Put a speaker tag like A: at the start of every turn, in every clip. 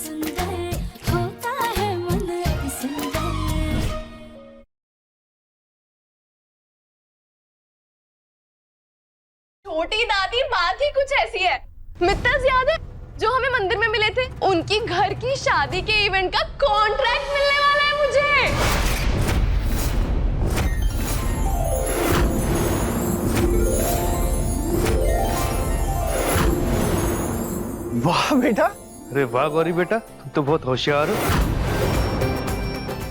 A: छोटी दादी बात ही कुछ ऐसी है। मित्तल याद है जो हमें मंदिर में मिले थे? उनकी घर की शादी के इवेंट का कॉन्ट्रैक्ट मिलने वाला है मुझे।
B: वाह बेटा।
C: अरे वाह गौरी बेटा, तुम तो बहुत होशियार हो।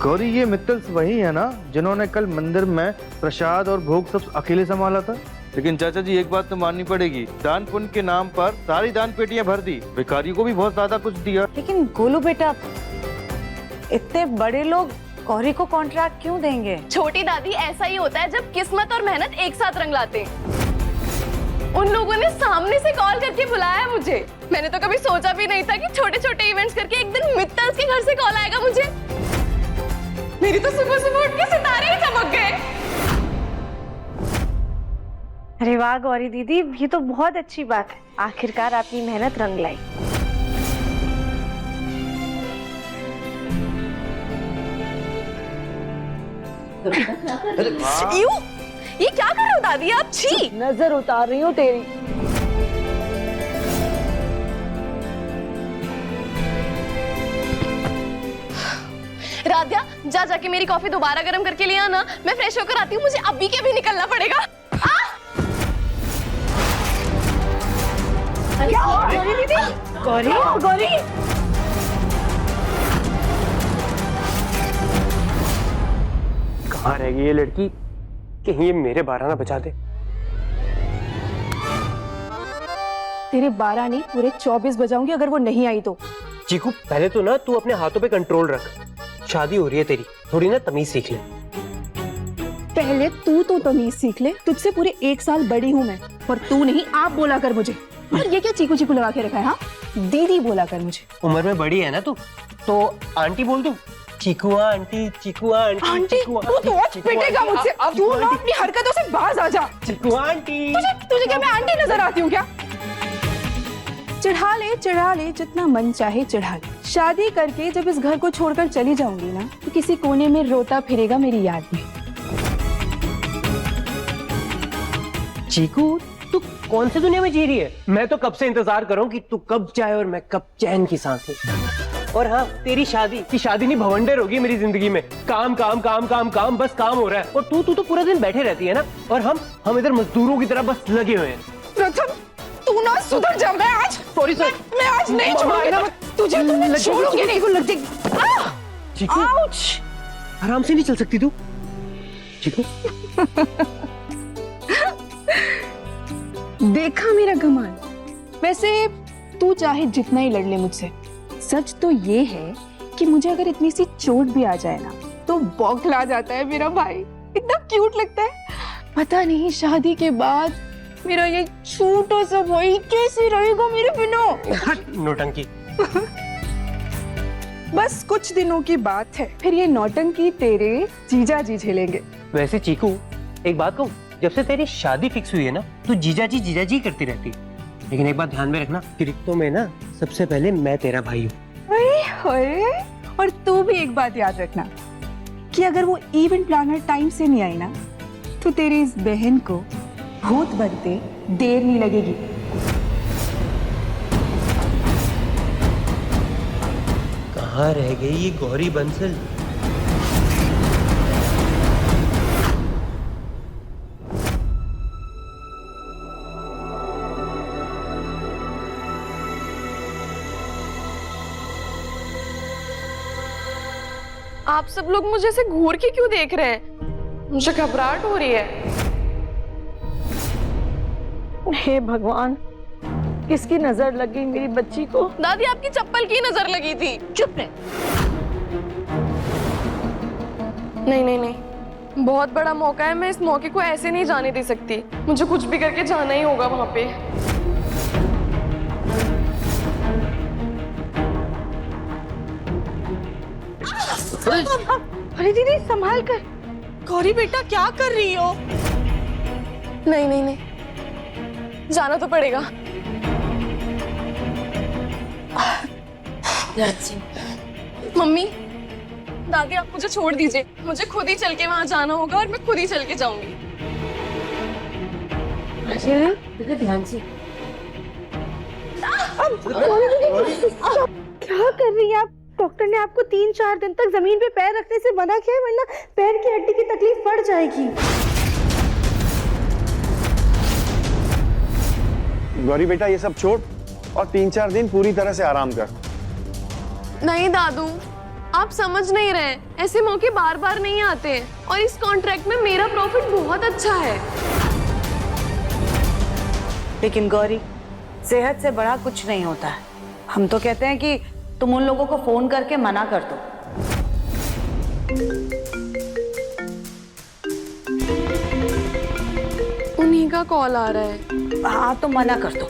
C: गौरी, ये मित्तल्स वही है ना जिन्होंने कल मंदिर में प्रसाद और भोग सब अकेले संभाला था? लेकिन चाचा जी, एक बात तो माननी पड़ेगी, दान पुण्य के नाम पर सारी दान पेटियां भर दी, भिखारियों को भी बहुत ज्यादा कुछ दिया।
D: लेकिन गोलू बेटा, इतने बड़े लोग गौरी को कॉन्ट्रैक्ट क्यों देंगे?
A: छोटी दादी, ऐसा ही होता है जब किस्मत और मेहनत एक साथ रंग लाते हैं। उन लोगों ने सामने से कॉल करके बुलाया मुझे। मैंने तो कभी सोचा भी नहीं था कि छोटे छोटे इवेंट्स करके एक दिन मित्तल्स के घर से कॉल आएगा मुझे। मेरी तो सुबह सुबह उठ के सितारे ही चमक गए।
D: अरे वाह गौरी दीदी, ये तो बहुत अच्छी बात है। आखिरकार आपकी मेहनत रंग लाई।
A: ये क्या कर रहे हो दादी आप? छी!
D: नजर उतार रही हूँ तेरी।
A: राध्या, जा जाके मेरी कॉफी दोबारा गर्म करके ले आना। मैं फ्रेश होकर आती हूँ, मुझे अभी के भी निकलना पड़ेगा। क्या हुआ? गौरी दीदी,
D: गौरी गौरी,
B: कहाँ रह गई ये लड़की? कहीं ये मेरे 12 ना बचा दे।
E: तेरे 12 नहीं, पूरे 24 बजाऊंगी अगर वो नहीं आई तो।
B: चीकू, पहले तो ना तू अपने हाथों पे कंट्रोल रख। शादी हो रही है तेरी, थोड़ी ना तमीज सीख ले।
E: पहले तू तो तमीज सीख ले, तुझसे पूरे 1 साल बड़ी हूँ मैं, और तू नहीं आप बोला कर मुझे। और ये क्या चीकू चीकू लगा के रखा है? हाँ, दीदी बोला कर मुझे।
B: उम्र में बड़ी है ना तू, तो आंटी बोल दूं? चीकुआ आंटी, चीकुआ आंटी,
E: आंटी,
B: चीकुआ
E: तू तो आज पिटेगा मुझसे। तू ना अपनी हरकतों से बाज आ जा।
B: चीकुआ आंटी।
E: तुझे क्या मैं आंटी नजर आती हूँ क्या? चढ़ा ले जितना मन चाहे चढ़ा ले। शादी करके जब इस घर को छोड़कर चली जाऊंगी ना, तो किसी कोने में रोता फिरेगा मेरी याद में।
B: चीकू, तू कौन सी दुनिया में जी रही है? मैं तो कब से इंतजार कर रहा हूँ कि तू कब जाए और मैं कब चैन की सांस ले। और हाँ, तेरी शादी की शादी नहीं भवंडर होगी मेरी जिंदगी में। काम काम काम काम काम, बस काम हो रहा है। और तू तो पूरा दिन बैठे रहती है ना, और हम इधर मजदूरों की तरह बस लगे हुए हैं।
E: प्रथम, तू ना सुधर जा। मैं आज सॉरी सर, मैं आज नहीं छोड़ूंगी तुझे। तो मैं छोड़ूंगी नहीं। लग जाएगी।
B: चीकू, आराम से नहीं चल सकती तू? चीकू,
E: देखा मेरा कमाल। वैसे तू चाहे जितना ही लड़ ले मुझसे, सच तो ये है कि मुझे अगर इतनी सी चोट भी आ जाए ना, तो बौखला जाता है मेरा भाई। इतना क्यूट लगता है। पता नहीं शादी के बाद मेरा ये छोटा सा भाई कैसे रहेगा मेरे बिना।
B: नौटंकी।
E: बस कुछ दिनों की बात है, फिर ये नौटंकी तेरे जीजा जी झेलेंगे।
B: वैसे चीकू, एक बात कहूँ, जब से तेरी शादी फिक्स हुई है ना, तू जीजा जी करती रहती है। लेकिन एक बात ध्यान में रखना, रिश्तों में ना सबसे पहले मैं तेरा भाई हूँ।
E: और तू भी एक बात याद रखना कि अगर वो इवेंट प्लानर टाइम से नहीं आई ना, तो तेरी इस बहन को भूत बनते देर नहीं लगेगी।
B: कहाँ रह गई ये गौरी बंसल?
A: आप सब लोग मुझे ऐसे घूर के क्यों देख रहे हैं? मुझे घबराहट हो रही है।
D: हे भगवान, किसकी नजर लग गई मेरी बच्ची को?
A: दादी, आपकी चप्पल की नजर लगी थी।
D: चुप रहे।
A: नहीं नहीं नहीं, बहुत बड़ा मौका है। मैं इस मौके को ऐसे नहीं जाने दे सकती। मुझे कुछ भी करके जाना ही होगा वहां पे।
D: अरे दीदी, संभाल कर।
A: गौरी बेटा, क्या कर रही हो? नहीं नहीं नहीं, जाना तो पड़ेगा। मम्मी, दादी आप मुझे छोड़ दीजिए, मुझे खुद ही चल के वहां जाना होगा और मैं खुद ही चल के जाऊंगी।
D: ध्यान से।
F: क्या कर रही हैं आप? डॉक्टर ने आपको 3-4 दिन तक जमीन पे पैर रखने से मना किया है, वरना पैर की हड्डी की तकलीफ बढ़ जाएगी।
G: गौरी बेटा ये सब छोड़ और 3-4 दिन पूरी तरह से आराम कर।
A: नहीं दादू, आप समझ नहीं रहे, ऐसे मौके बार बार नहीं आते और इस कॉन्ट्रैक्ट में मेरा प्रॉफिट बहुत अच्छा है।
D: लेकिन गौरी, सेहत से बड़ा कुछ नहीं होता है। हम तो कहते हैं कि तुम उन लोगों को फोन करके मना कर दो।
A: उन्हीं का कॉल आ रहा है।
D: हाँ तो मना कर दो।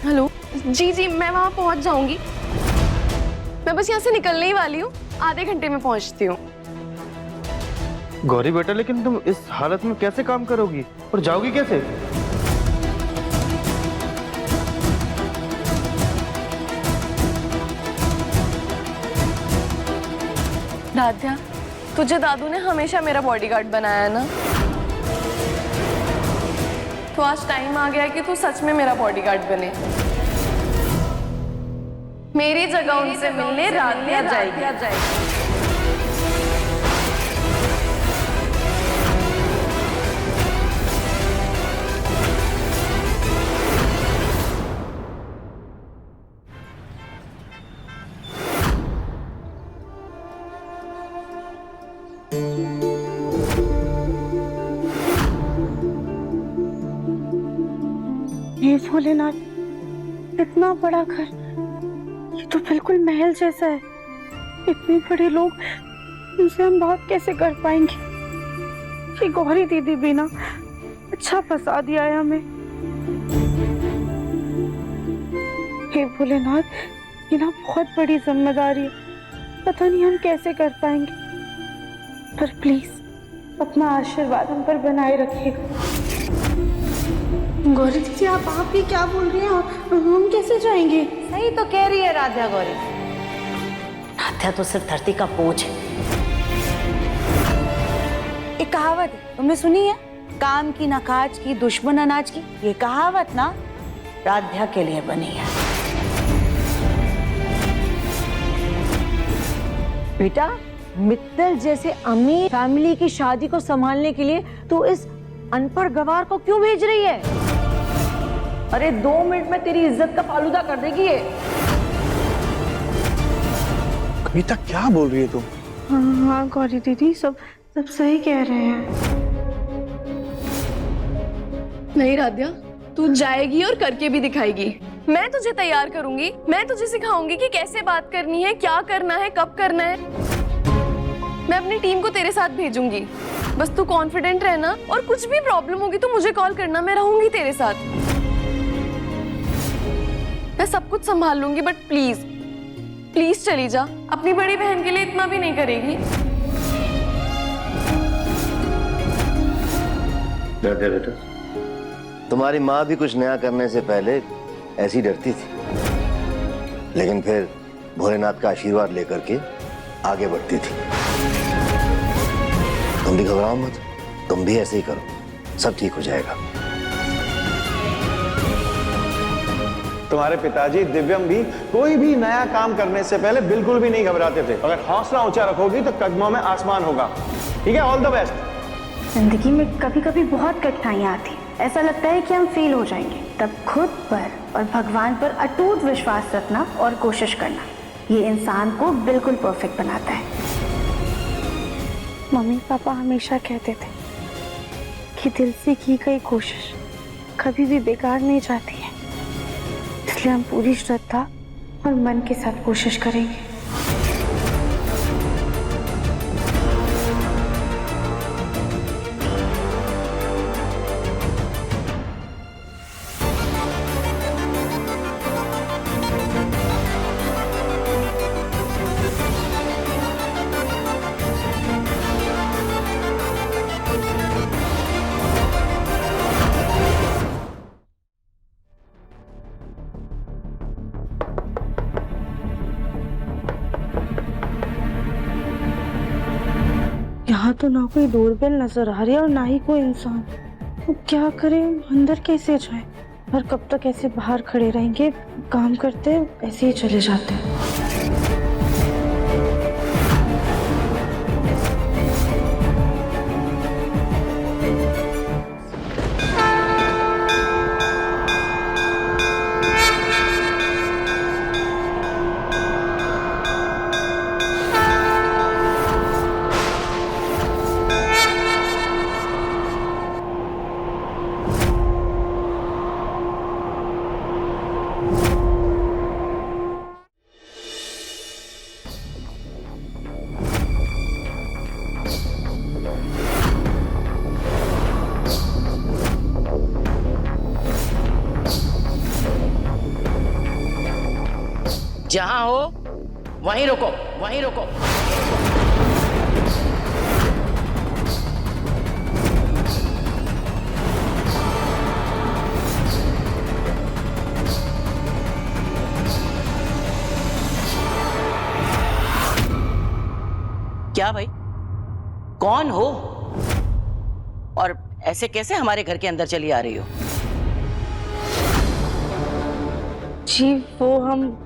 A: हेलो, जी जी मैं वहां पहुंच जाऊंगी। मैं बस यहाँ से निकलने ही वाली हूँ, आधे घंटे में पहुंचती हूँ।
C: गौरी बेटा, लेकिन तुम इस हालत में कैसे काम करोगी और जाओगी कैसे?
A: राध्या, तुझे दादू ने हमेशा मेरा बॉडीगार्ड बनाया है ना, तो आज टाइम आ गया कि तू सच में मेरा बॉडीगार्ड बने। मेरी जगह उनसे मिलने राध्या जाएगी।
F: ये भोलेनाथ, इतना बड़ा घर, ये तो बिल्कुल महल जैसा है। इतने बड़े लोग, इनसे हम बात कैसे कर पाएंगे? ये गौरी दीदी भी ना अच्छा फंसा दिया है हमें। हे भोलेनाथ, ये ना बहुत बड़ी जिम्मेदारी है, पता नहीं हम कैसे कर पाएंगे, पर प्लीज अपना आशीर्वाद हम पर बनाए रखिएगा। गौरी दीदी, आप ये क्या बोल रही हैं? हम कैसे जाएंगे?
D: सही तो कह रही है राध्या गौरी। राध्या तो सिर्फ धरती का बोझ है। एक कहावत है, तुमने सुनी है? काम की ना काज की, दुश्मन अनाज की। ये कहावत ना राध्या के लिए बनी है। बेटा, मित्तल जैसे अमीर फैमिली की शादी को संभालने के लिए तू इस अनपढ़ गवार को क्यों भेज रही है? अरे 2 मिनट में तेरी इज्जत का फालूदा कर देगी ये।
G: कविता क्या बोल रही है तुम?
F: हाँ गौरी दीदी, सब सही कह रहे हैं।
A: नहीं राध्या, तू जाएगी और करके भी दिखाएगी। मैं तुझे तैयार करूंगी, मैं तुझे सिखाऊंगी कि कैसे बात करनी है, क्या करना है, कब करना है। मैं अपनी टीम को तेरे साथ भेजूंगी, बस तू कॉन्फिडेंट रहना और कुछ भी प्रॉब्लम होगी तो मुझे कॉल करना, मैं रहूंगी तेरे साथ। मैं सब कुछ संभाल लूंगी, बट प्लीज प्लीज चली जा। अपनी बड़ी बहन के लिए इतना भी नहीं करेगी?
H: राध्या बेटा, तुम्हारी माँ भी कुछ नया करने से पहले ऐसी डरती थी, लेकिन फिर भोलेनाथ का आशीर्वाद लेकर के आगे बढ़ती थी। तुम भी घबराओ मत, तुम भी ऐसे ही करो, सब ठीक हो जाएगा।
G: तुम्हारे पिताजी दिव्यम भी कोई भी नया काम करने से पहले बिल्कुल भी नहीं घबराते थे। अगर हौसला ऊंचा रखोगी तो कदमों में आसमान होगा। ठीक है, ऑल द बेस्ट।
F: जिंदगी में कभी कभी बहुत कठिनाइयाँ आती, ऐसा लगता है कि हम फेल हो जाएंगे, तब खुद पर और भगवान पर अटूट विश्वास रखना और कोशिश करना, ये इंसान को बिल्कुल परफेक्ट बनाता है। मम्मी पापा हमेशा कहते थे कि दिल से की गई कोशिश कभी भी बेकार नहीं जाती है, इसलिए हम पूरी श्रद्धा और मन के साथ कोशिश करेंगे। यहाँ तो ना कोई डोरबेल नजर आ रही है और ना ही कोई इंसान। तो क्या करें, अंदर कैसे जाए? और कब तक ऐसे बाहर खड़े रहेंगे? काम करते ऐसे ही चले जाते हैं।
I: जहां हो वहीं रुको, वहीं रुको। क्या भाई, कौन हो और ऐसे कैसे हमारे घर के अंदर चली आ रही हो?
F: जी वो हम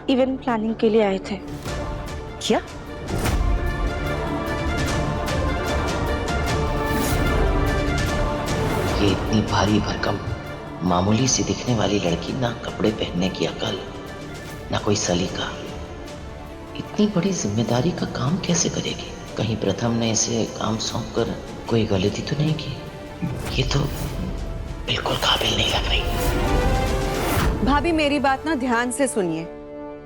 F: इवेंट प्लानिंग के लिए आए थे।
I: क्या? ये इतनी भारी भरकम मामूली सी दिखने वाली लड़की, ना कपड़े पहनने की अकल, ना कोई सलीका, इतनी बड़ी जिम्मेदारी का काम कैसे करेगी? कहीं प्रथम ने इसे काम सौंपकर कोई गलती तो नहीं की? ये तो बिल्कुल काबिल नहीं लग रही।
J: भाभी मेरी बात ना ध्यान से सुनिए।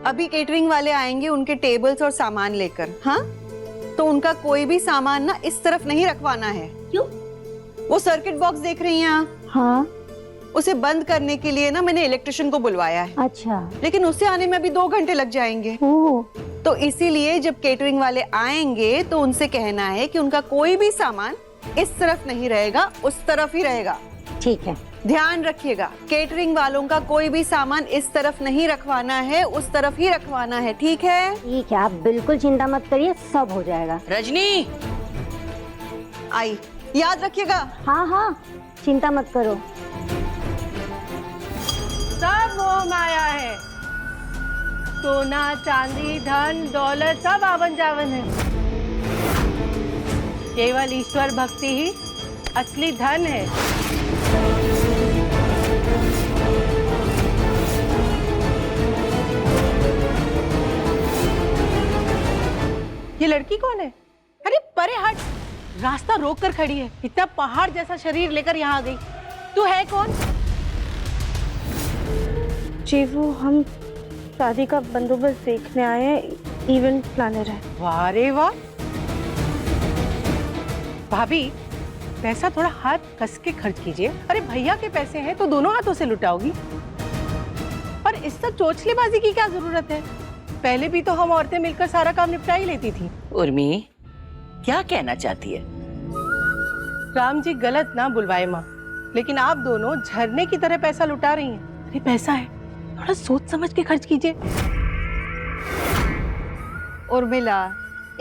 J: अभी केटरिंग वाले आएंगे उनके टेबल्स और सामान लेकर, हाँ? तो उनका कोई भी सामान ना इस तरफ नहीं रखवाना है।
F: क्यों?
J: वो सर्किट बॉक्स देख रही हैं आप?
F: हाँ।
J: उसे बंद करने के लिए ना मैंने इलेक्ट्रिशियन को बुलवाया है।
F: अच्छा।
J: लेकिन उसे आने में अभी 2 घंटे लग जाएंगे।
F: ओह।
J: तो इसीलिए जब केटरिंग वाले आएंगे तो उनसे कहना है कि उनका कोई भी सामान इस तरफ नहीं रहेगा, उस तरफ ही रहेगा।
F: ठीक है।
J: ध्यान रखिएगा, केटरिंग वालों का कोई भी सामान इस तरफ नहीं रखवाना है, उस तरफ ही रखवाना है। ठीक है?
F: ठीक है, आप बिल्कुल चिंता मत करिए, सब हो जाएगा।
I: रजनी,
J: आई, याद रखिएगा।
F: हाँ हाँ, चिंता मत करो।
K: सब मोह माया है। सोना चांदी धन दौलत सब आवन जावन है। केवल ईश्वर भक्ति ही असली धन है। ये लड़की कौन है? अरे परे हट, रास्ता रोक कर खड़ी है। इतना पहाड़ जैसा शरीर लेकर यहाँ आ गई। तू है कौन?
F: जी वो हम शादी का बंदोबस्त देखने आए हैं, इवेंट प्लानर है।
K: वाह रे वाह। भाभी पैसा थोड़ा हाथ कस के खर्च कीजिए। अरे भैया के पैसे हैं तो दोनों हाथों से लुटाओगी। और इस सब चोचलेबाजी की क्या जरूरत है? पहले भी तो हम औरतें मिलकर सारा काम निपटा ही लेती थी।
I: उर्मी क्या कहना चाहती है?
K: राम जी गलत ना बुलवाए माँ, लेकिन आप दोनों झरने की तरह पैसा लुटा रही हैं। अरे पैसा है, थोड़ा सोच समझ के खर्च कीजिए।
J: उर्मिला,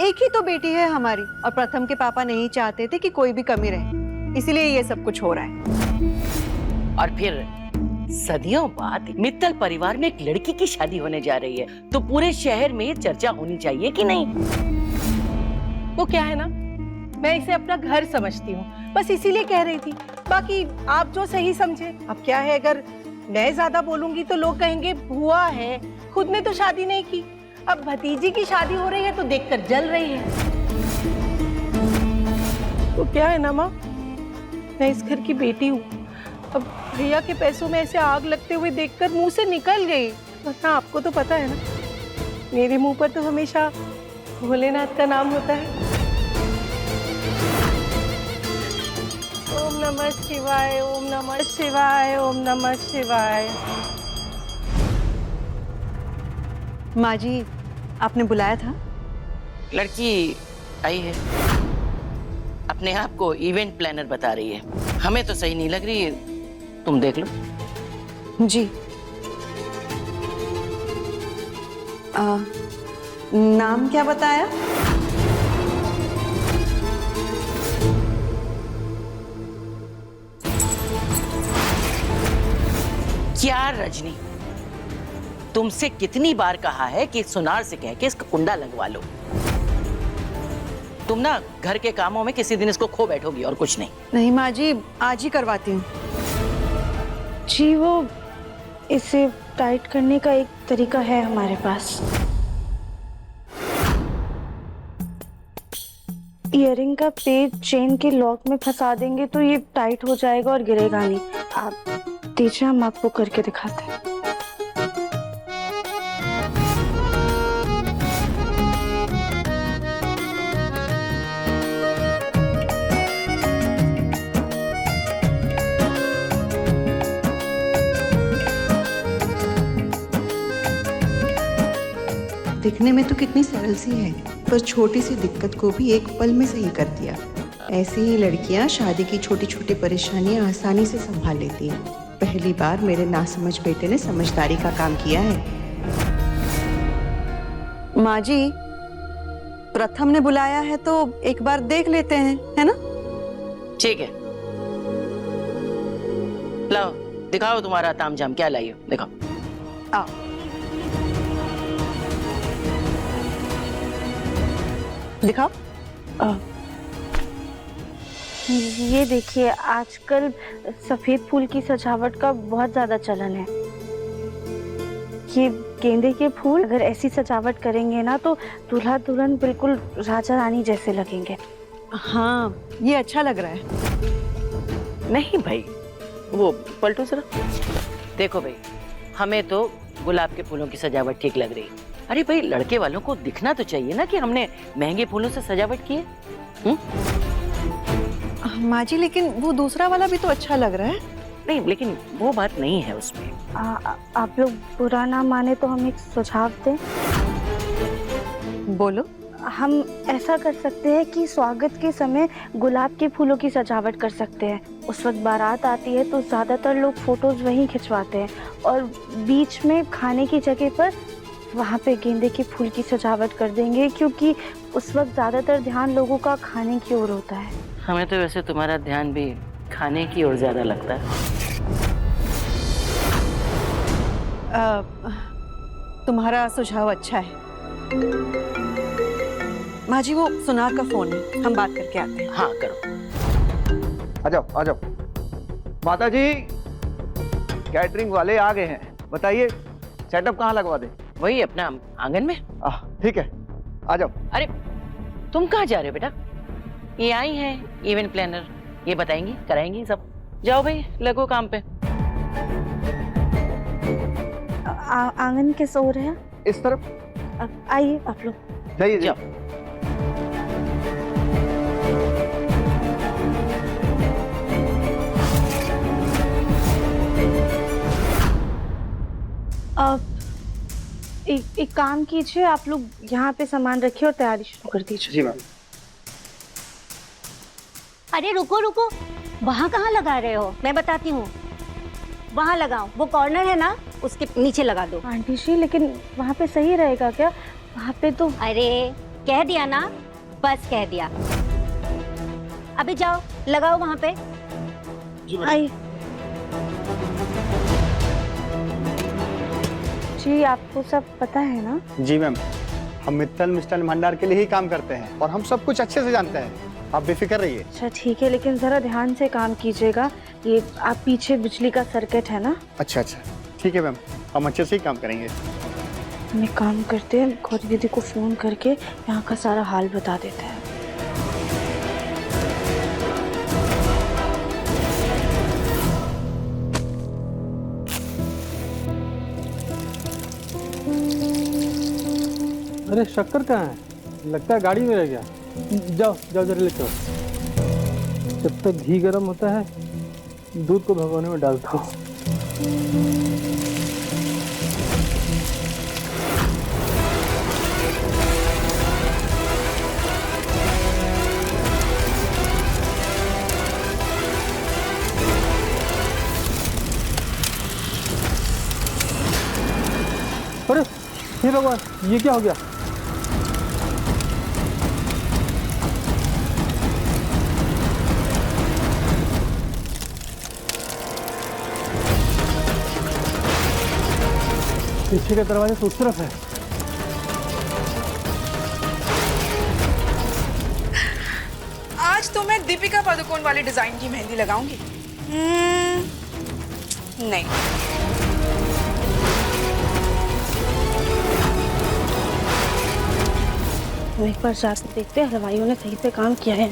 J: एक ही तो बेटी है हमारी और प्रथम के पापा नहीं चाहते थे कि कोई भी कमी रहे, इसीलिए ये सब कुछ हो रहा है।
I: और फिर सदियों बाद मित्तल परिवार में एक लड़की की शादी होने जा रही है, तो पूरे शहर में चर्चा होनी चाहिए कि नहीं?
K: वो क्या है ना, मैं इसे अपना घर समझती हूँ, बस इसीलिए कह रही थी। बाकी आप जो सही समझे। अब क्या है, अगर मैं ज्यादा बोलूंगी तो लोग कहेंगे बुआ है, खुद ने तो शादी नहीं की। अब भतीजी की शादी हो रही है तो देखकर जल रही है। तो क्या है ना माँ, मैं इस घर की बेटी हूँ। अब भैया के पैसों में ऐसे आग लगते हुए देखकर मुंह से निकल गई। वरना आपको तो पता है ना, मेरे मुंह पर तो हमेशा भोलेनाथ का नाम होता है। ओम नमः शिवाय, ओम नमः शिवाय, ओम नमः शिवाय।
J: माँ जी, आपने बुलाया था?
I: लड़की आई है, अपने आप को इवेंट प्लानर बता रही है। हमें तो सही नहीं लग रही है, तुम देख लो।
J: जी। नाम क्या बताया?
L: खबरदार रजनी, तुमसे कितनी बार कहा है कि सुनार से कह के इसका कुंडा लगवा लो। तुम ना घर के कामों में किसी दिन इसको खो बैठोगी और कुछ नहीं।
J: नहीं माँ जी, आज ही करवाती हूँ।
F: जी वो इसे टाइट करने का एक तरीका है हमारे पास। इयररिंग का पेच चेन के लॉक में फंसा देंगे तो ये टाइट हो जाएगा और गिरेगा नहीं। आप दीजिए, हम आपको करके दिखाते हैं।
J: दिखने में तो कितनी सरल सी है, पर छोटी सी दिक्कत को भी एक पल में सही कर दिया। ऐसी ही लड़कियां शादी की छोटी छोटी परेशानियां आसानी से संभाल लेती हैं। पहली बार मेरे नासमझ बेटे ने समझदारी का काम किया है। माँ जी, प्रथम ने बुलाया है तो एक बार देख लेते हैं, है ना?
L: ठीक है, लाओ दिखाओ तुम्हारा तामझाम क्या लाई हो, दिखाओ।
J: आओ। दिखाओ।
F: ये देखिए, आजकल सफेद फूल की सजावट का बहुत ज्यादा चलन है। ये गेंदे के फूल अगर ऐसी सजावट करेंगे ना तो दूल्हा दुल्हन बिल्कुल राजा रानी जैसे लगेंगे।
J: हाँ, ये अच्छा लग रहा है।
L: नहीं भाई, वो पलटो जरा। देखो भाई, हमें तो गुलाब के फूलों की सजावट ठीक लग रही। अरे भाई, लड़के वालों को दिखना तो चाहिए ना कि हमने महंगे फूलों से सजावट की है।
J: माँ जी, लेकिन वो दूसरा वाला भी तो अच्छा लग रहा है।
L: नहीं, लेकिन वो बात नहीं है उसमें।
F: आप लोग बुरा ना माने तो हम एक सुझाव दें।
J: बोलो।
F: हम ऐसा कर सकते हैं कि स्वागत के समय गुलाब के फूलों की सजावट कर सकते हैं। उस वक्त बारात आती है तो ज्यादातर लोग फोटोज वहीं खिंचवाते हैं, और बीच में खाने की जगह पर वहाँ पे गेंदे के फूल की सजावट कर देंगे, क्योंकि उस वक्त ज्यादातर ध्यान लोगों का खाने की ओर होता है।
L: हमें तो वैसे तुम्हारा ध्यान भी खाने की ओर ज्यादा लगता है।
J: तुम्हारा सुझाव अच्छा है। माँ जी, वो सुनार का फोन है, हम बात करके आते हैं।
L: हाँ करो।
C: आ जाओ आ जाओ। माता जी, कैटरिंग वाले आ गए हैं, बताइए सेटअप कहाँ लगवा दे?
L: वही अपना आंगन में।
C: ठीक है, आ जाओ।
L: अरे तुम कहाँ जा रहे हो बेटा? ये आई हैं इवेंट प्लानर, ये बताएंगी कराएंगी सब। जाओ भाई, लगो काम पे।
F: आंगन किस ओर है?
C: इस तरफ।
F: आइए आप लोग।
C: जाइए
L: जाओ।
F: एक काम कीजिए, आप लोग यहाँ पे सामान रखिए और तैयारी शुरू कर दीजिए।
C: जी मैम।
M: अरे रुको रुको, वहाँ कहाँ लगा रहे हो? मैं बताती हूँ, वहाँ लगाओ। वो कॉर्नर है ना, उसके नीचे लगा दो।
F: आंटी जी, लेकिन वहाँ पे सही रहेगा क्या? वहाँ पे तो।
M: अरे कह दिया ना, बस कह दिया। अभी जाओ लगाओ वहाँ पे।
F: आइए जी, आपको सब पता है ना?
G: जी मैम, हम मित्तल मिष्ठान भंडार के लिए ही काम करते हैं और हम सब कुछ अच्छे से जानते हैं, आप बेफिक्र रहिए।
F: अच्छा ठीक है, लेकिन जरा ध्यान से काम कीजिएगा। ये आप पीछे बिजली का सर्किट है ना?
G: अच्छा अच्छा, ठीक है मैम, हम अच्छे से ही काम करेंगे।
F: हम एक काम करते हैं, गौरी दीदी को फोन करके यहाँ का सारा हाल बता देते हैं।
N: अरे शक्कर कहाँ है? लगता है गाड़ी में रह गया। जाओ जाओ जरा लेके आओ। जब तक घी गर्म होता है, दूध को भगोने में डालता हूँ। अरे हे भगवान, ये क्या हो गया? पीछे का दरवाजा तो उस तरफ है।
E: आज तो मैं दीपिका पादुकोण वाले डिजाइन की मेहंदी लगाऊंगी। नहीं,
F: तो एक बार जाकर देखते हैं हलवाइयों ने सही से काम किया है।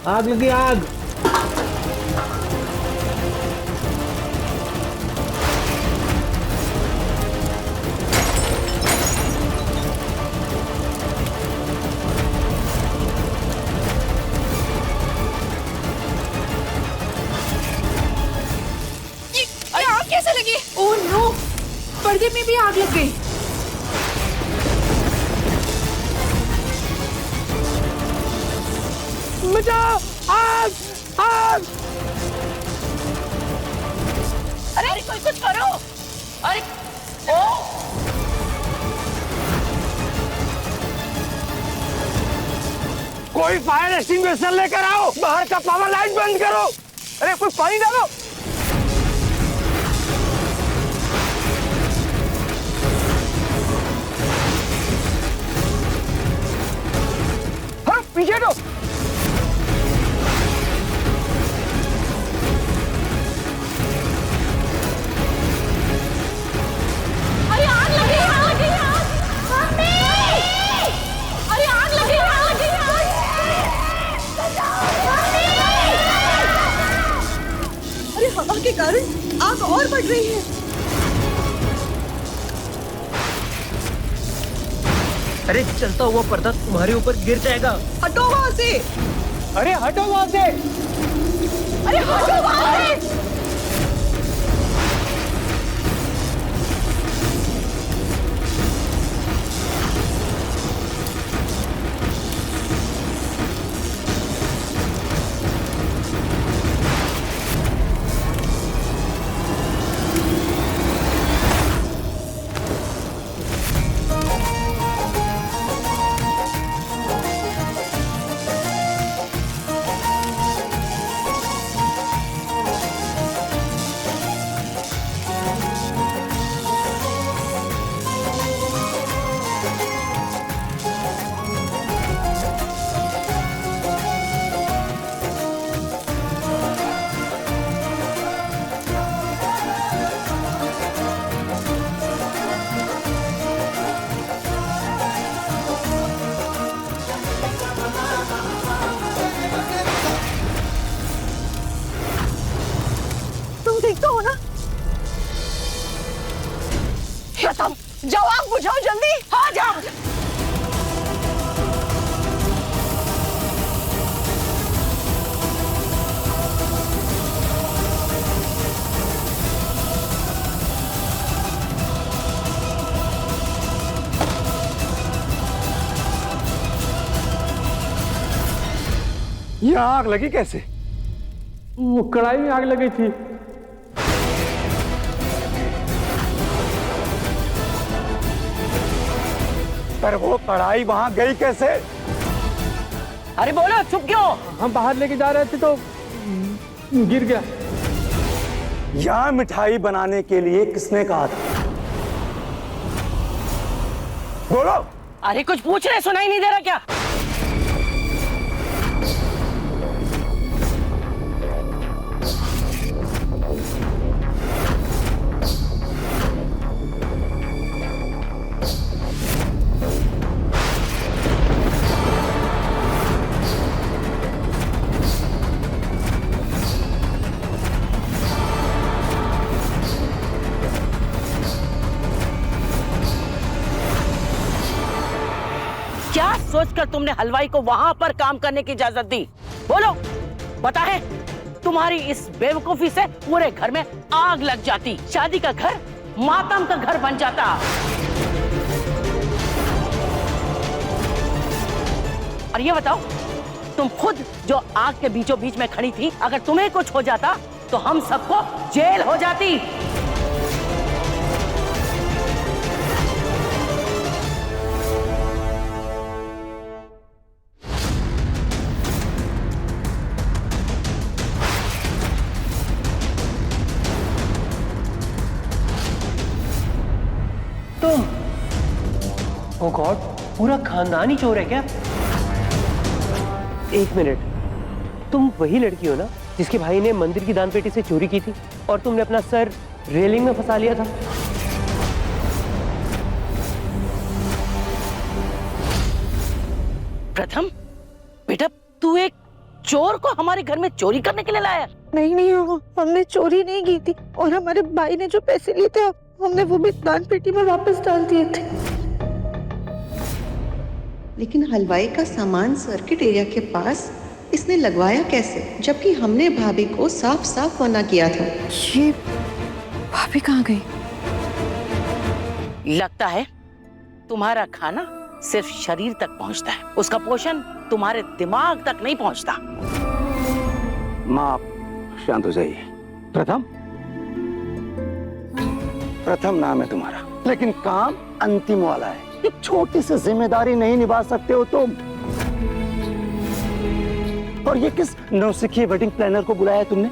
B: आग लगी, आग।
E: ये आग कैसे लगी? ओह नो, पर्दे में भी आग लग गई।
B: बचाओ, आग, आग।
L: अरे कोई कुछ करो। अरे ओ
B: कोई फायर एक्सटिंग्विशर लेकर आओ, बाहर का पावर लाइन बंद करो। अरे कोई पानी डालो। हाँ, पीछे हटो।
A: अरे आग लगी, आग लगी, आग! मम्मी! अरे आग लगी, आग लगी,
J: अरे हवा के कारण आग और बढ़ रही है।
B: अरे चलता हुआ पर्दा तुम्हारे ऊपर गिर जाएगा।
J: हटो वहां से।
B: अरे हटो वहां से।
A: अरे हटो वहां से।
L: जाओ, आग बुझाओ जल्दी। हाँ जाओ।
N: ये आग लगी कैसे? वो कढ़ाई में आग लगी थी। पर वो कढ़ाई वहां गई कैसे?
L: अरे बोलो, चुप क्यों?
N: हम बाहर लेके जा रहे थे तो गिर गया।
G: यहाँ मिठाई बनाने के लिए किसने कहा था? बोलो।
L: अरे कुछ पूछ रहे, सुनाई नहीं दे रहा क्या? सोचकर तुमने हलवाई को वहां पर काम करने की इजाजत दी? बोलो, पता है तुम्हारी इस बेवकूफी से पूरे घर में आग लग जाती, शादी का घर मातम का घर बन जाता। और ये बताओ, तुम खुद जो आग के बीचों बीच में खड़ी थी, अगर तुम्हें कुछ हो जाता तो हम सबको जेल हो जाती।
B: तुम, ओ गॉड, पूरा खानदान ही चोर है क्या? एक मिनट, तुम वही लड़की हो ना जिसके भाई ने मंदिर की दान पेटी से चोरी की थी और तुमने अपना सर रेलिंग में फंसा लिया था?
L: प्रथम, बेटा तू एक चोर को हमारे घर में चोरी करने के लिए लाया?
F: नहीं, हमने चोरी नहीं की थी, और हमारे भाई ने जो पैसे लिए थे हमने वो भी दान पेटी में वापस डाल दिए थे।
J: लेकिन हलवाई का सामान सर्किट एरिया के पास इसने लगवाया कैसे, जबकि हमने भाभी को साफ साफ मना किया था?
F: ये भाभी कहाँ गई?
L: लगता है तुम्हारा खाना सिर्फ शरीर तक पहुंचता है, उसका पोषण तुम्हारे दिमाग तक नहीं पहुंचता।
O: माँ, आप शांत हो जाइए। प्रथम नाम है तुम्हारा, लेकिन काम अंतिम वाला है। एक छोटी सी जिम्मेदारी नहीं निभा सकते हो तुम। और ये किस नौसिखिए वेडिंग प्लानर को बुलाया है तुमने?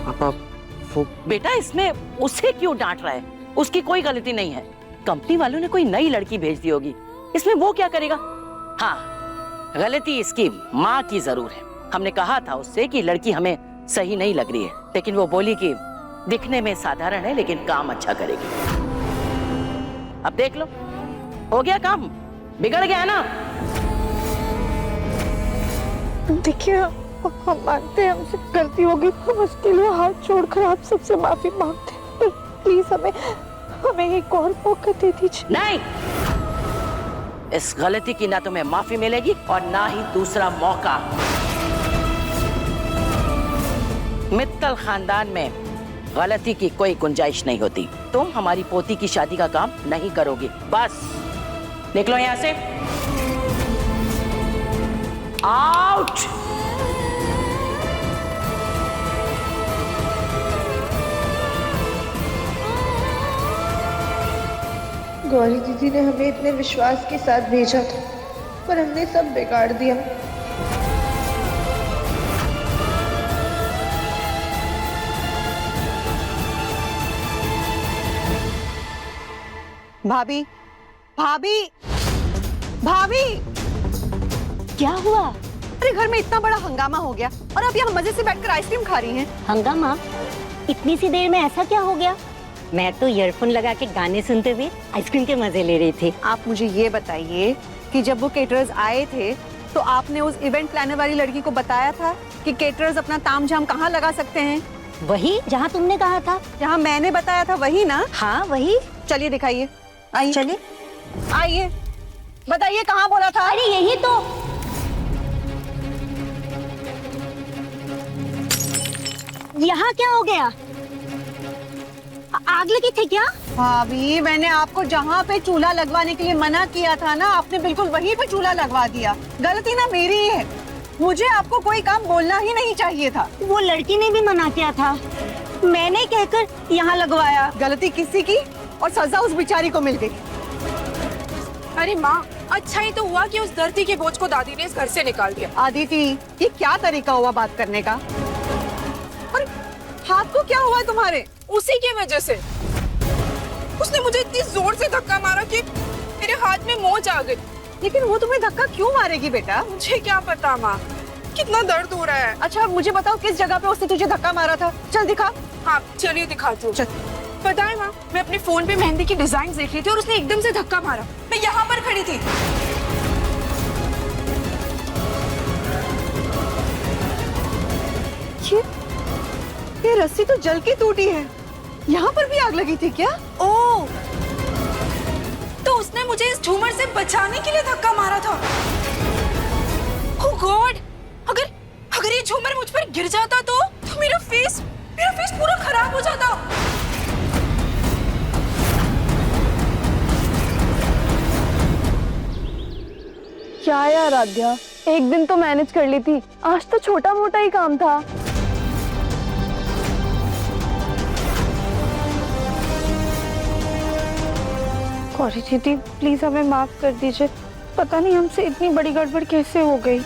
L: आप वो बेटा, इसमें उसे क्यों डांट रहा है? उसकी कोई गलती नहीं है, कंपनी वालों ने कोई नई लड़की भेज दी होगी, इसमें वो क्या करेगा? हाँ, गलती इसकी माँ की जरूर है। हमने कहा था उससे कि लड़की हमें सही नहीं लग रही है, लेकिन वो बोली कि दिखने में साधारण है लेकिन काम अच्छा करेगी। अब देख लो, हो गया काम, बिगड़ गया है ना?
F: देखिए, हम मानते हैं हमसे गलती होगी, हम उसके लिए हाथ जोड़कर आप सबसे माफी मांगते हैं, पर प्लीज हमें एक और मौका दे दीजिए।
L: नहीं, इस गलती की ना तुम्हें माफी मिलेगी और ना ही दूसरा मौका। मित्तल खानदान में गलती की कोई गुंजाइश नहीं होती। तुम हमारी पोती की शादी का काम नहीं करोगी, बस निकलो यहां से, आउट।
F: गौरी दीदी ने हमें इतने विश्वास के साथ भेजा था, पर हमने सब बिगाड़ दिया।
K: भाभी, भाभी, भाभी,
M: क्या हुआ?
K: अरे घर में इतना बड़ा हंगामा हो गया और आप यहाँ मजे से बैठकर आइसक्रीम खा रही हैं।
M: हंगामा? इतनी सी देर में ऐसा क्या हो गया? मैं तो ईयरफोन लगा के गाने सुनते हुए आइसक्रीम के मजे ले रही थी।
K: आप मुझे ये बताइए कि जब वो केटरर्स आए थे तो आपने उस इवेंट प्लानर वाली लड़की को बताया था कि केटरर्स अपना तामझाम कहाँ लगा सकते हैं?
M: वही जहाँ तुमने कहा था।
K: जहाँ मैंने बताया था वही ना?
M: हाँ वही।
K: चलिए दिखाइए, आइए।
M: चलिए,
K: आइए, बताइए कहाँ बोला था?
M: अरे यही तो। यहाँ क्या हो गया? आग लगी थी क्या?
K: भाभी, मैंने आपको जहाँ पे चूल्हा लगवाने के लिए मना किया था ना, आपने बिल्कुल वहीं पे चूल्हा लगवा दिया। गलती ना मेरी ही है, मुझे आपको कोई काम बोलना ही नहीं चाहिए था।
M: वो लड़की ने भी मना किया था, मैंने कहकर यहाँ लगवाया।
K: गलती किसी की और सजा उस बेचारी को मिल गई।
E: अरे माँ, अच्छा ही तो हुआ कि उस धरती के बोझ को दादी ने इस घर से निकाल दिया।
K: आदिति, ये क्या तरीका हुआ बात करने का? और हाथ को क्या हुआ है तुम्हारे?
E: उसी की वजह से उसने मुझे इतनी जोर से धक्का मारा कि मेरे हाथ में मोच आ गई।
K: लेकिन वो तुम्हें धक्का क्यों मारेगी बेटा?
E: मुझे क्या पता माँ, कितना दर्द हो रहा है।
K: अच्छा मुझे बताओ, किस जगह पे उसने तुझे धक्का मारा था? चल दिखा।
E: हाँ चलिए दिखाती हूँ। पता है माँ, मैं अपने फोन पे मेहंदी की डिजाइन देख रही थी और उसने एकदम से धक्का मारा। मैं यहाँ पर खड़ी थी।
K: ये रस्सी तो जल के टूटी है। यहाँ पर भी आग लगी थी क्या? ओह,
E: तो उसने मुझे इस झूमर से बचाने के लिए धक्का मारा था। ओह गॉड, अगर ये झूमर मुझ पर गिर जाता तो मेरा फेस पूरा खराब हो जाता।
A: क्या यार आद्या, एक दिन तो मैनेज कर ली थी, आज तो छोटा मोटा ही काम था।
F: गौरी दीदी प्लीज हमें माफ कर दीजिए, पता नहीं हमसे इतनी बड़ी गड़बड़ कैसे हो गई।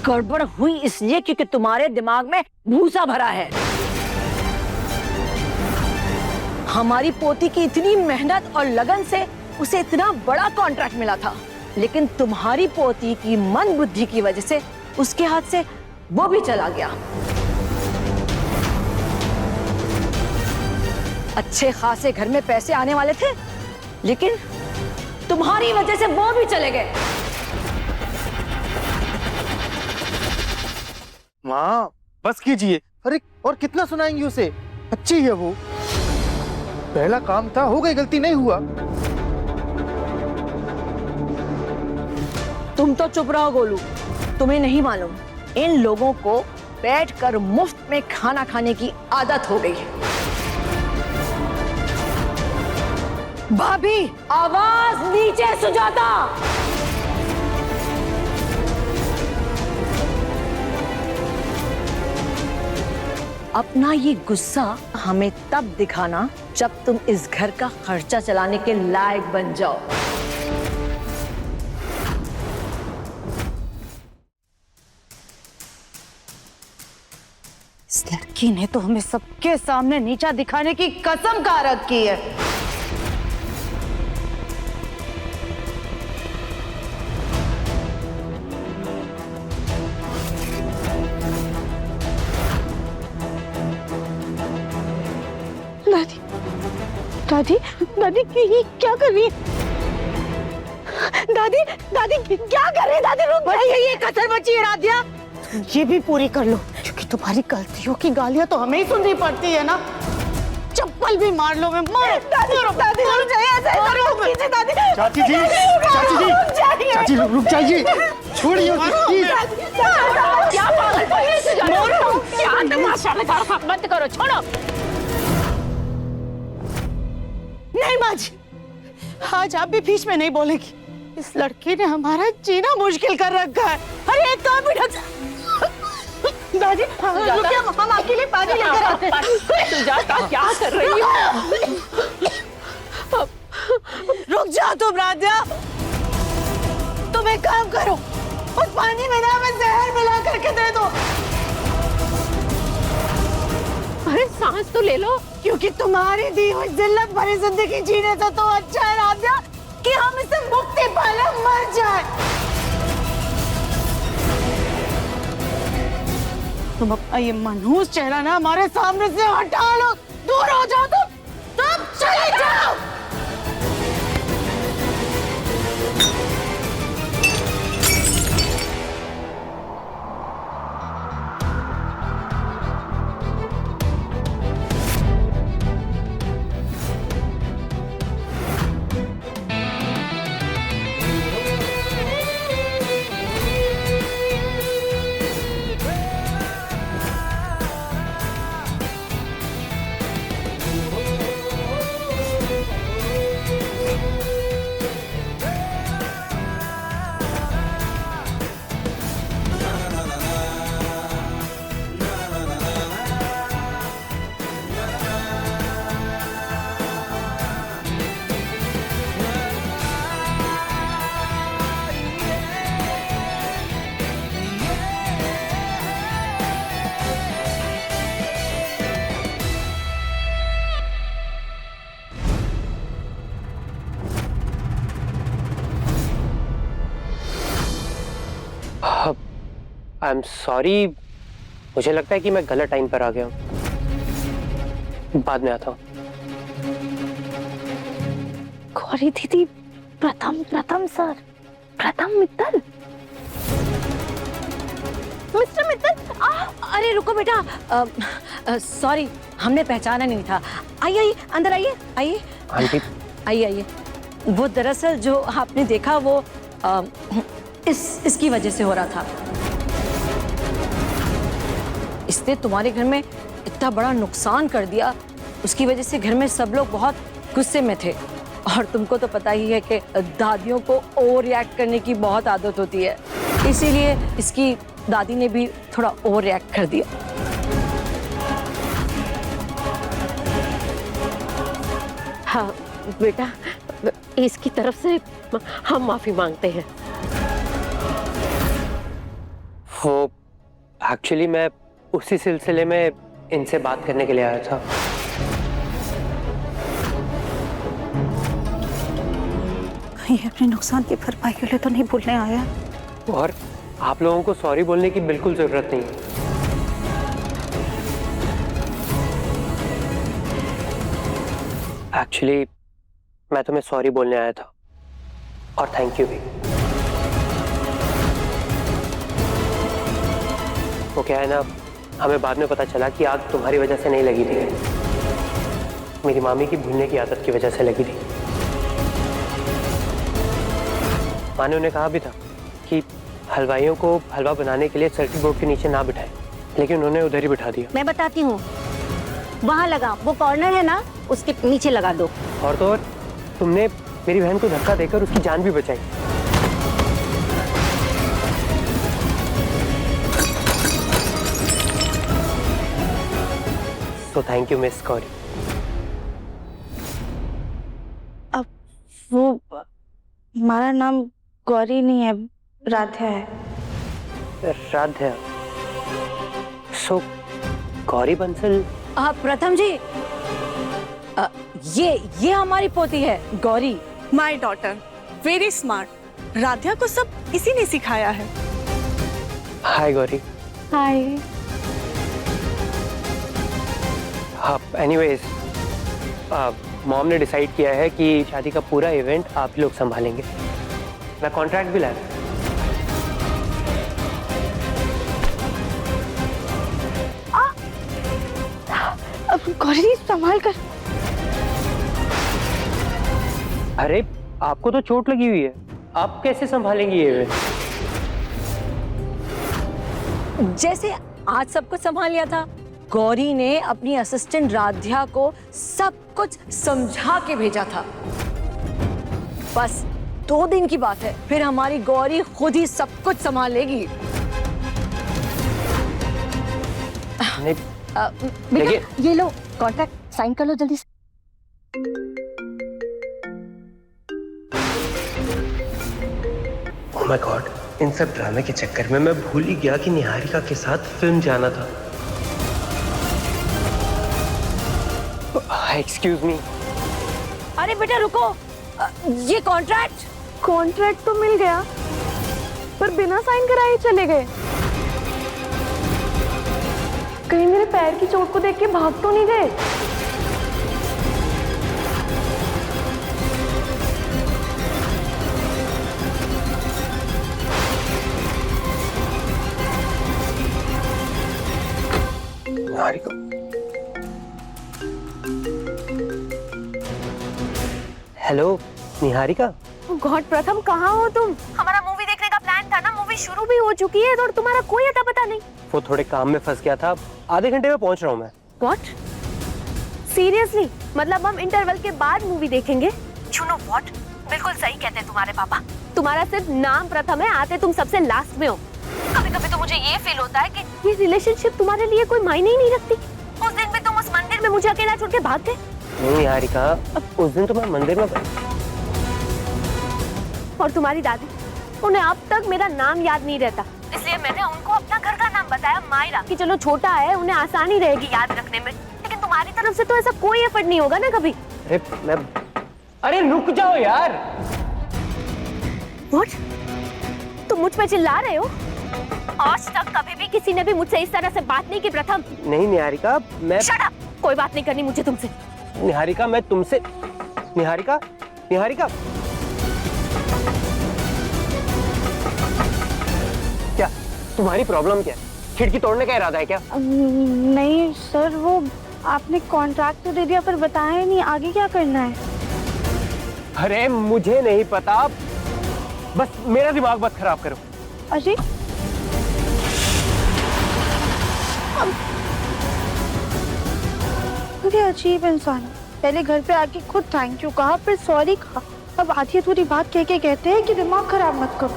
D: गड़बड़ हुई इसलिए क्योंकि तुम्हारे दिमाग में भूसा भरा है। हमारी पोती की इतनी मेहनत और लगन से उसे इतना बड़ा कॉन्ट्रैक्ट मिला था, लेकिन तुम्हारी पोती की मन बुद्धि की वजह से उसके हाथ से वो भी चला गया। अच्छे खासे घर में पैसे आने वाले थे, लेकिन तुम्हारी वजह से वो भी चले गए।
C: माँ बस कीजिए। अरे और कितना सुनाएंगे उसे, अच्छी है वो, पहला काम था, हो गई, गलती नहीं हुआ।
D: तुम तो चुप रहो गोलू, तुम्हें नहीं मालूम इन लोगों को बैठकर मुफ्त में खाना खाने की आदत हो गई है। भाभी आवाज नीचे सुजाता। अपना ये गुस्सा हमें तब दिखाना जब तुम इस घर का खर्चा चलाने के लायक बन जाओ। इस लड़की ने तो हमें सबके सामने नीचा दिखाने की कसम खा रखी है।
F: दादी दादी ये क्या कर रही है? दादी दादी क्या कर रही है? दादी रुक जाइए, ये कसर बची है राधिया, ये भी पूरी कर लो, क्योंकि तुम्हारी गलतियों की गालियां तो हमें ही सुननी पड़ती है ना। चप्पल भी मार लो, मैं मारो। दादी दादी रुक जाइए, ऐसे करो कीजिए दादी।
C: चाची जी, चाची जी, चाची रुक जाइए, छोड़िए उसे।
D: क्या पागल से जा रहे हो? क्या तमाशा लगा रखा, बंद करो, छोड़ो।
F: नहीं माँ जी, आज आप भी बीच में नहीं बोलेगी। इस लड़की ने हमारा जीना मुश्किल कर रखा है। अरे एक काम भी ढंग से। दादी रुकिए, हम आपके लिए पानी लेकर आते हैं।
D: सुजाता क्या कर रही हो?
F: रुक जाओ तुम राधिया, तुम एक काम करो, उस पानी में ना मैं जहर मिला करके दे दो। अरे सांस तो ले लो, क्योंकि तुम्हारी दी हुई जिल्लत भरी जिंदगी जीने से तो अच्छा है राधिया कि हम इसे मुक्ति पाले मर जाए। तुम अपना ये मनहूस चेहरा ना हमारे सामने से हटा लो, दूर हो जाओ तुम चले जाओ।
B: आई एम सॉरी, मुझे लगता है कि मैं गलत टाइम पर आ गया हूँ, बाद में आता हूँ।
F: गौरी दीदी, प्रथम सर, प्रथम मित्तल।
D: मिस्टर मित्तल, अरे रुको बेटा, सॉरी, हमने पहचाना नहीं था। आइए आइए, अंदर आइए, आइए
B: आंटी
D: आइए आइए। वो दरअसल जो आपने देखा वो इसकी वजह से हो रहा था। इसने तुम्हारे घर में इतना बड़ा नुकसान कर दिया, उसकी वजह से घर में सब लोग बहुत गुस्से में थे। और तुमको तो पता ही है कि दादियों को ओवर रिएक्ट करने की बहुत आदत होती है, इसीलिए इसकी दादी ने भी थोड़ा ओवर रिएक्ट कर दिया।
P: हाँ बेटा, इसकी तरफ से हम माफी मांगते हैं।
B: वो एक्चुअली मैं उसी सिलसिले में इनसे बात करने के लिए आया था।
F: कहीं अपने नुकसान की भरपाई के लिए तो नहीं बोलने आया।
B: और आप लोगों को सॉरी बोलने की बिल्कुल जरूरत नहीं है। एक्चुअली मैं तुम्हें सॉरी बोलने आया था, और थैंक यू भी। वो क्या है ना, हमें बाद में पता चला कि आग तुम्हारी वजह से नहीं लगी थी, मेरी मामी की भूलने की आदत की वजह से लगी थी। माँ ने उन्हें कहा भी था कि हलवाइयों को हलवा बनाने के लिए सर्किट बोर्ड के नीचे ना बिठाएं, लेकिन उन्होंने उधर ही बिठा दिया।
M: मैं बताती हूँ, वहाँ लगा, वो कॉर्नर है ना, उसके नीचे लगा दो।
B: और तो और तुमने मेरी बहन को धक्का देकर उसकी जान भी बचाई। तो थैंक यू मिस गौरी।
F: अब वो हमारा नाम गौरी नहीं है, राधा है।
B: राधा। सो गौरी बंसल।
D: प्रथम जी, ये हमारी पोती है Gauri.
F: My daughter, very smart. Radha को सब इसी ने सिखाया है।
B: हाय गौरी।
F: हाय।
B: हाँ, एनीवेज मॉम ने डिसाइड किया है कि शादी का पूरा इवेंट आप लोग संभालेंगे। मैं कॉन्ट्रैक्ट भी लाया।
F: अब गौरी संभाल कर।
B: अरे आपको तो चोट लगी हुई है, आप कैसे संभालेंगी ये इवेंट?
D: जैसे आज सब कुछ संभाल लिया था, गौरी ने अपनी असिस्टेंट राध्या को सब कुछ समझा के भेजा था। बस 2 दिन की बात है, फिर हमारी गौरी खुद ही सब कुछ संभालेगी।
M: बेटा ये लो कॉन्ट्रैक्ट साइन कर लो जल्दी से।
B: ओह माय गॉड, इन सब ड्रामे के चक्कर में मैं भूल ही गया कि निहारिका के साथ फिल्म जाना था। Excuse me.
D: अरे बेटा रुको, ये कॉन्ट्रैक्ट
A: तो मिल गया, पर बिना साइन कराए चले गए। कहीं मेरे पैर की चोट को देख के भाग तो नहीं गए?
B: हेलो निहारिका।
A: गॉड प्रथम, कहाँ हो तुम? हमारा मूवी देखने का प्लान था ना, मूवी शुरू भी हो चुकी है और तुम्हारा कोई अता पता नहीं।
B: वो थोड़े काम में फंस गया था, आधे घंटे में पहुंच रहा हूँ मैं।
A: व्हाट? सीरियसली? मतलब हम इंटरवल के बाद मूवी देखेंगे? सुनो व्हाट, बिल्कुल सही कहते हैं तुम्हारे पापा। तुम्हारा सिर्फ नाम प्रथम है, आते तुम सबसे लास्ट में हो। कभी-कभी तो मुझे ये फील होता है कि ये रिलेशनशिप तुम्हारे लिए कोई मायने ही नहीं रखती। उस दिन भी तुम उस मंदिर में मुझे अकेला छोड़ के भाग गए।
B: नहीं निहारिका, उस दिन तो मैं मंदिर में।
A: और तुम्हारी दादी, उन्हें अब तक मेरा नाम याद नहीं रहता, इसलिए मैंने उनको अपना घर का नाम बताया, मायरा, कि चलो छोटा है, उन्हें आसानी रहेगी याद रखने में। लेकिन तुम्हारी तरफ से तो ऐसा कोई एफर्ट नहीं होगा ना कभी।
B: अरे रुक जाओ यार।
A: व्हाट? तुम मुझ पे चिल्ला रहे हो? आज तक कभी भी किसी ने भी मुझसे इस तरह से बात नहीं की प्रथम।
B: नहीं निहारिका, मैं
A: शट अप, कोई बात नहीं करनी मुझे तुमसे।
B: निहारिका, मैं तुमसे। निहारिका, निहारिका, क्या तुम्हारी प्रॉब्लम क्या है? खिड़की तोड़ने का इरादा है क्या?
F: नहीं सर, वो आपने कॉन्ट्रैक्ट तो दे दिया पर बताया ही नहीं आगे क्या करना है।
B: अरे मुझे नहीं पता, बस मेरा दिमाग मत खराब करो।
F: अरे बड़े अजीब इंसान है। पहले घर पे आके खुद थैंक यू कहा, फिर सॉरी कहा, अब आधी अधूरी बात कह के कहते हैं कि दिमाग खराब मत करो।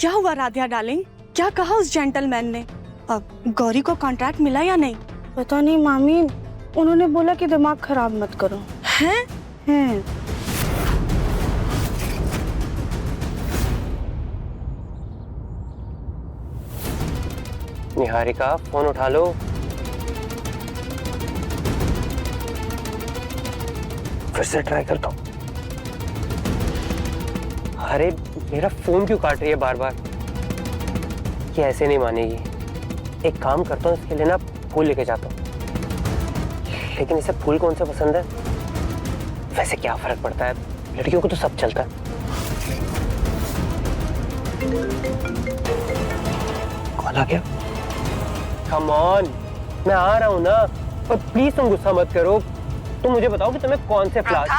F: क्या हुआ राधिया डार्लिंग, क्या कहा उस जेंटलमैन ने? अब गौरी को कॉन्ट्रैक्ट मिला या नहीं? पता नहीं मामी, उन्होंने बोला कि दिमाग खराब मत करो। हैं? हैं।
B: निहारिका फोन उठा लो। फिर से ट्राई करता हूँ। अरे मेरा फोन क्यों काट रही है बार बार? ये ऐसे नहीं मानेगी। एक काम करता हूँ, इसके लिए ना फूल लेके जाता हूँ। लेकिन इसे फूल कौन सा पसंद है? वैसे क्या फर्क पड़ता है, लड़कियों को तो सब चलता है। कॉल आ गया। कम ऑन, मैं आ रहा हूँ ना, पर प्लीज तुम गुस्सा मत करो। तुम मुझे बताओ कि तुम्हें कौन से फ्लावर्स।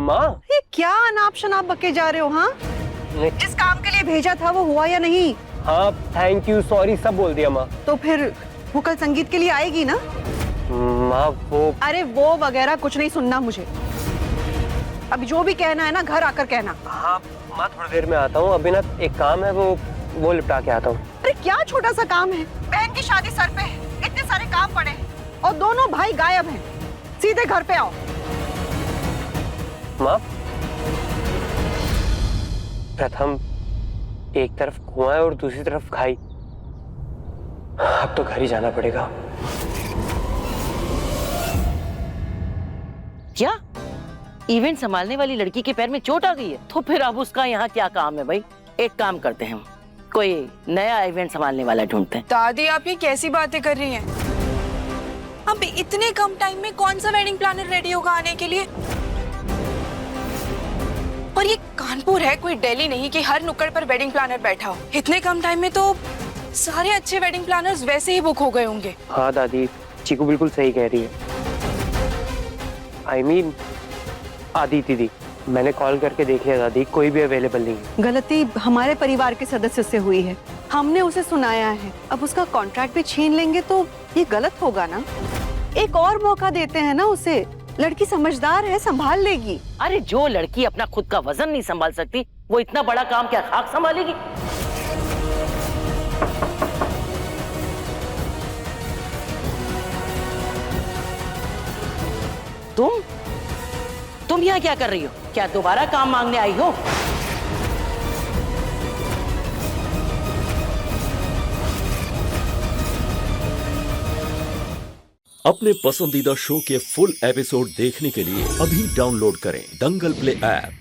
B: माँ,
K: ये क्या अनाप शनाप बके जा रहे हो? हाँ, जिस काम के लिए भेजा था वो हुआ या नहीं?
B: हाँ थैंक यू, सॉरी सब बोल दिया माँ।
K: तो फिर वो कल संगीत के लिए आएगी ना?
B: माँ वो,
K: अरे वो वगैरह कुछ नहीं सुनना मुझे। अभी जो भी कहना है ना घर आकर कहना।
B: हाँ माँ थोड़ी देर में आता हूँ, अभी ना एक काम है वो निपटा के आता हूँ।
K: अरे क्या छोटा सा काम है, बहन की शादी सर पे है, इतने सारे काम पड़े हैं और दोनों भाई गायब हैं। सीधे घर पे आओ।
B: माँ, प्रथम एक तरफ कुआं है और दूसरी तरफ खाई। अब तो घर ही जाना पड़ेगा।
L: क्या इवेंट संभालने वाली लड़की के पैर में चोट आ गई है? तो फिर अब उसका यहाँ क्या काम है भाई? एक काम करते हैं, कोई नया इवेंट संभालने वाला ढूंढते हैं।
E: दादी आप ये कैसी बातें कर रही हैं? अब इतने कम टाइम में कौन सा वेडिंग प्लानर रेडी होगा आने के लिए? और ये कानपुर है, कोई दिल्ली नहीं कि हर नुक्कड़ पर वेडिंग प्लानर बैठा हो। इतने कम टाइम में तो सारे अच्छे वेडिंग प्लानर्स वैसे ही बुक हो गए होंगे।
B: हाँ दादी, चीकू बिल्कुल सही कह रही है। I mean, आदिति दी, मैंने कॉल करके देख लिया दादी, कोई भी अवेलेबल नहीं है।
K: गलती हमारे परिवार के सदस्य से हुई है, हमने उसे सुनाया है। अब उसका कॉन्ट्रैक्ट भी छीन लेंगे तो ये गलत होगा ना। एक और मौका देते हैं ना उसे, लड़की समझदार है, संभाल लेगी।
L: अरे जो लड़की अपना खुद का वजन नहीं संभाल सकती, वो इतना बड़ा काम क्या खाक संभालेगी? तुम यहाँ क्या कर रही हो? क्या दोबारा काम मांगने आई हो?
Q: अपने पसंदीदा शो के फुल एपिसोड देखने के लिए अभी डाउनलोड करें दंगल प्ले ऐप।